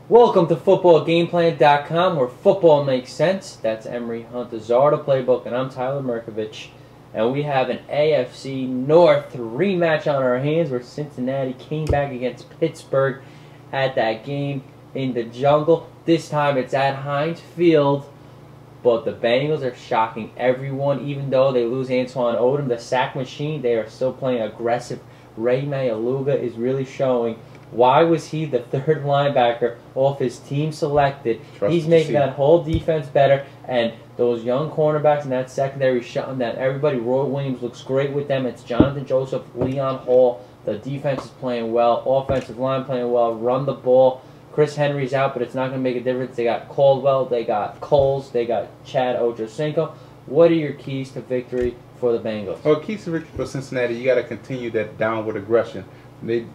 Welcome to footballgameplan.com, where football makes sense. That's Emery Huntazardo playbook, and I'm Tyler Merkovich. And we have an AFC North rematch on our hands, where Cincinnati came back against Pittsburgh at that game in the jungle. This time it's at Heinz Field, but the Bengals are shocking everyone. Even though they lose Antoine Odom, the sack machine, they are still playing aggressive. Ray Mayaluga is really showing. Why was he the third linebacker off his team selected? He's making that whole defense better, and those young cornerbacks in that secondary shutting down everybody. Roy Williams looks great with them. It's Jonathan Joseph, Leon Hall. The defense is playing well. Offensive line playing well. Run the ball. Chris Henry's out, but it's not going to make a difference. They got Caldwell. They got Coles. They got Chad Ochocinco. What are your keys to victory for the Bengals? Well, keys to victory for Cincinnati, you got to continue that downward aggression. They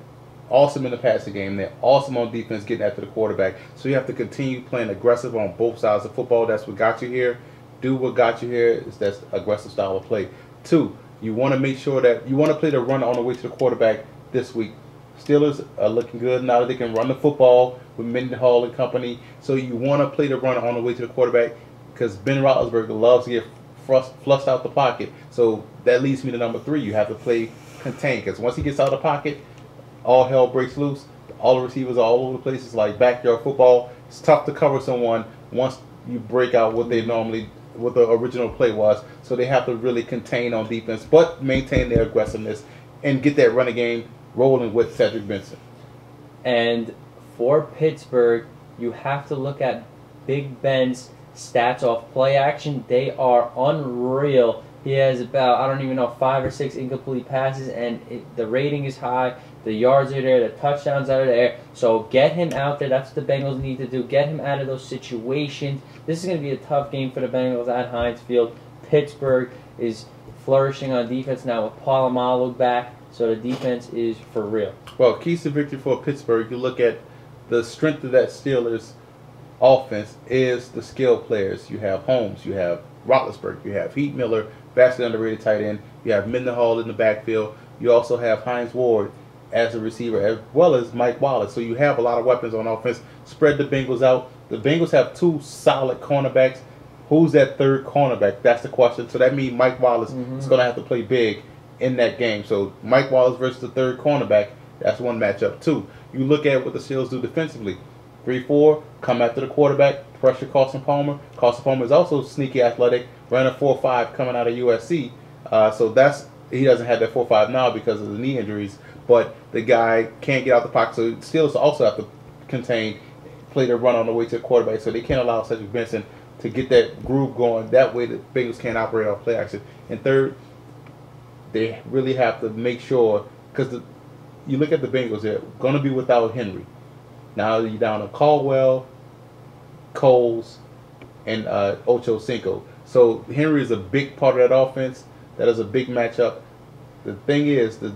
awesome in the passing game. They're awesome on defense getting after the quarterback. So you have to continue playing aggressive on both sides of football. That's what got you here. Do what got you here is that aggressive style of play. 2, you want to make sure that you want to play the run on the way to the quarterback this week. Steelers are looking good now that they can run the football with Mendenhall and company. So you want to play the run on the way to the quarterback because Ben Roethlisberger loves to get flushed out the pocket. So that leads me to number 3. You have to play contain because once he gets out of the pocket, all hell breaks loose. All the receivers are all over the place. It's like backyard football. It's tough to cover someone once you break out what the original play was. So they have to really contain on defense, but maintain their aggressiveness and get that running game rolling with Cedric Benson. And for Pittsburgh, you have to look at Big Ben's stats off play action. They are unreal. He has about, I don't even know, 5 or 6 incomplete passes, and the rating is high. The yards are there. The touchdowns are there. So get him out there. That's what the Bengals need to do. Get him out of those situations. This is going to be a tough game for the Bengals at Heinz Field. Pittsburgh is flourishing on defense now with Polamalu back. So the defense is for real. Well, keys to victory for Pittsburgh, you look at the strength of that Steelers offense is the skilled players. You have Holmes. You have Roethlisberger. You have Heath Miller, vastly underrated tight end. You have Mendenhall in the backfield. You also have Hines Ward as a receiver, as well as Mike Wallace. So you have a lot of weapons on offense. Spread the Bengals out. The Bengals have 2 solid cornerbacks. Who's that third cornerback? That's the question. So that means Mike Wallace is going to have to play big in that game. So Mike Wallace versus the third cornerback, that's one matchup. 2, you look at what the Steelers do defensively. 3-4, come after the quarterback, pressure Carson Palmer. Carson Palmer is also sneaky athletic, ran a 4.5 coming out of USC. So he doesn't have that 4.5 now because of the knee injuries. But the guy can't get out the pocket, so Steelers also have to play the run on the way to the quarterback, so they can't allow Cedric Benson to get that groove going. That way the Bengals can't operate off play action. And 3rd, they really have to make sure, because you look at the Bengals, they're going to be without Henry. Now you're down to Caldwell, Coles, and Ochocinco. So Henry is a big part of that offense. That is a big matchup. The thing is, the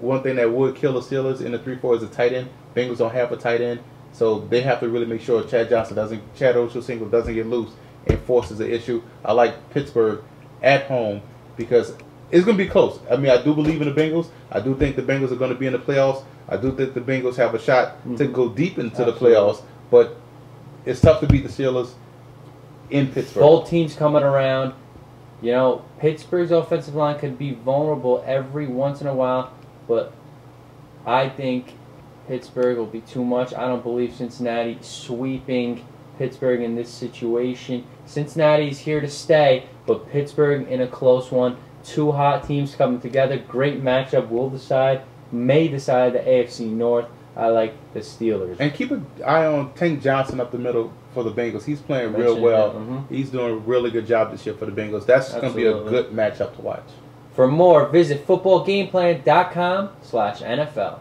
one thing that would kill the Steelers in the 3-4 is a tight end. Bengals don't have a tight end, so they have to really make sure Chad Ochocinco doesn't get loose and forces the issue. I like Pittsburgh at home because it's going to be close. I mean, I do believe in the Bengals. I do think the Bengals are going to be in the playoffs. I do think the Bengals have a shot to go deep into the playoffs, but it's tough to beat the Steelers in Pittsburgh. Both teams coming around. You know, Pittsburgh's offensive line could be vulnerable every once in a while, but I think Pittsburgh will be too much. I don't believe Cincinnati sweeping Pittsburgh in this situation. Cincinnati's here to stay, but Pittsburgh in a close one. 2 hot teams coming together. Great matchup. May decide the AFC North. I like the Steelers. And keep an eye on Tank Johnson up the middle for the Bengals. He's playing real well. He's doing a really good job this year for the Bengals. That's going to be a good matchup to watch. For more, visit footballgameplan.com/NFL.